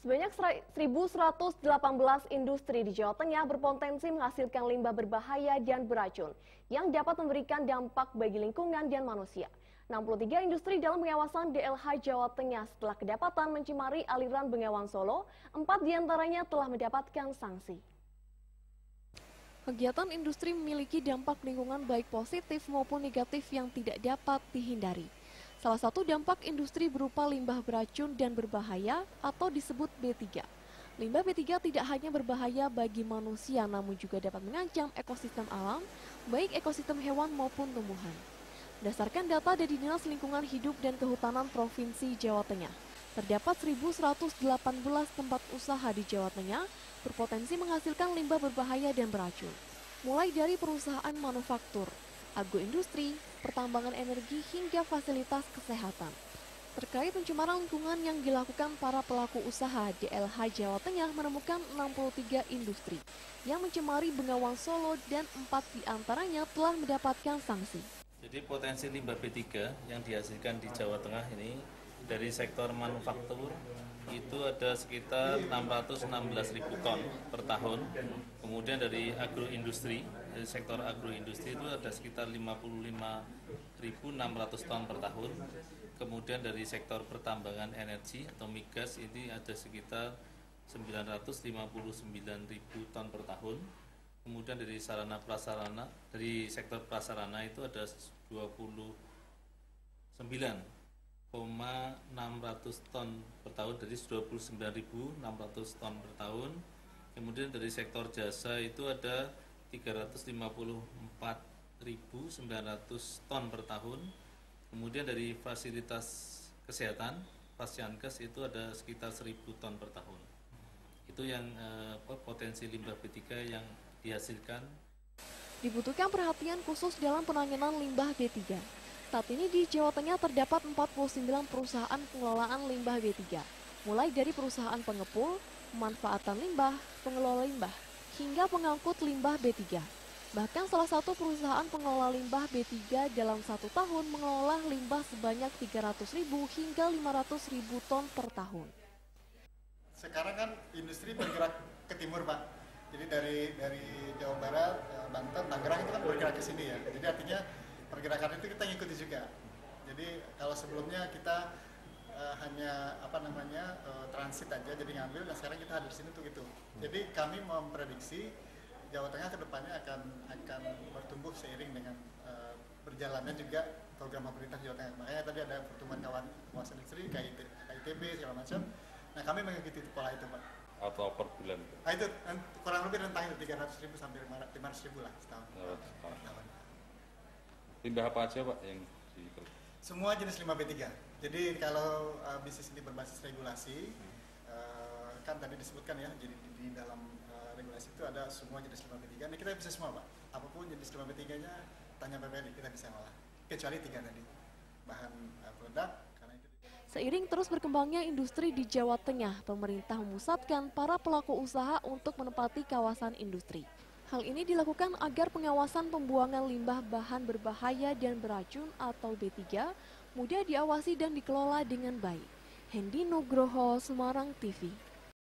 Sebanyak 1.118 industri di Jawa Tengah berpotensi menghasilkan limbah berbahaya dan beracun yang dapat memberikan dampak bagi lingkungan dan manusia. 63 industri dalam pengawasan DLH Jawa Tengah setelah kedapatan mencemari aliran Bengawan Solo, 4 diantaranya telah mendapatkan sanksi. Kegiatan industri memiliki dampak lingkungan baik positif maupun negatif yang tidak dapat dihindari. Salah satu dampak industri berupa limbah beracun dan berbahaya atau disebut B3. Limbah B3 tidak hanya berbahaya bagi manusia namun juga dapat mengancam ekosistem alam, baik ekosistem hewan maupun tumbuhan. Berdasarkan data dari Dinas Lingkungan Hidup dan Kehutanan Provinsi Jawa Tengah, terdapat 1.118 tempat usaha di Jawa Tengah berpotensi menghasilkan limbah berbahaya dan beracun. Mulai dari perusahaan manufaktur, agroindustri, pertambangan energi hingga fasilitas kesehatan. Terkait pencemaran lingkungan yang dilakukan para pelaku usaha, DLH Jawa Tengah menemukan 63 industri yang mencemari Bengawan Solo dan 4 diantaranya telah mendapatkan sanksi. Jadi potensi limbah B3 yang dihasilkan di Jawa Tengah ini dari sektor manufaktur itu ada sekitar 616.000 ton per tahun. Kemudian dari agroindustri, dari sektor agroindustri itu ada sekitar 55.600 ton per tahun. Kemudian dari sektor pertambangan energi atau migas ini ada sekitar 959.000 ton per tahun. Kemudian dari sarana prasarana, dari sektor prasarana itu ada 29.600 ton per tahun, dari 29.600 ton per tahun. Kemudian dari sektor jasa itu ada 354.900 ton per tahun. Kemudian dari fasilitas kesehatan, Pasyankes itu ada sekitar 1.000 ton per tahun. Itu yang potensi limbah B3 yang dihasilkan. Dibutuhkan perhatian khusus dalam penanganan limbah B3. Saat ini di Jawa Tengah terdapat 49 perusahaan pengelolaan limbah B3, mulai dari perusahaan pengepul, pemanfaatan limbah, pengelola limbah, hingga pengangkut limbah B3. Bahkan salah satu perusahaan pengelola limbah B3 dalam 1 tahun mengelola limbah sebanyak 300.000 hingga 500.000 ton per tahun. Sekarang kan industri bergerak ke timur, Pak. Jadi dari Jawa Barat, Banten, Tangerang itu kan bergerak ke sini ya. Jadi artinya pergerakan itu kita ngikuti juga. Jadi kalau sebelumnya kita hanya transit aja jadi ngambil, dan sekarang kita hadir di sini untuk itu. Jadi kami memprediksi Jawa Tengah kedepannya akan bertumbuh seiring dengan berjalannya juga program pemerintah Jawa Tengah. Makanya tadi ada pertumbuhan kawasan industri, KITB segala macam. Nah kami mengikuti pola itu, Pak. Atau per bulan? Nah, itu kurang lebih rentang itu 300.000 sampai 500.000 lah setahun. Limbah apa aja, Pak, yang semua jenis limbah B3. Jadi kalau bisnis ini berbasis regulasi, kan tadi disebutkan ya, jadi di dalam regulasi itu ada semua jenis limbah B3. Nah, kita bisa semua, Pak. Apapun jenis limbah B3-nya, tanya PPLI, kita bisa ngolah. Kecuali 3 tadi, bahan produk. Seiring terus berkembangnya industri di Jawa Tengah, pemerintah memusatkan para pelaku usaha untuk menempati kawasan industri. Hal ini dilakukan agar pengawasan pembuangan limbah bahan berbahaya dan beracun atau B3 mudah diawasi dan dikelola dengan baik. Hendi Nugroho, Semarang TV.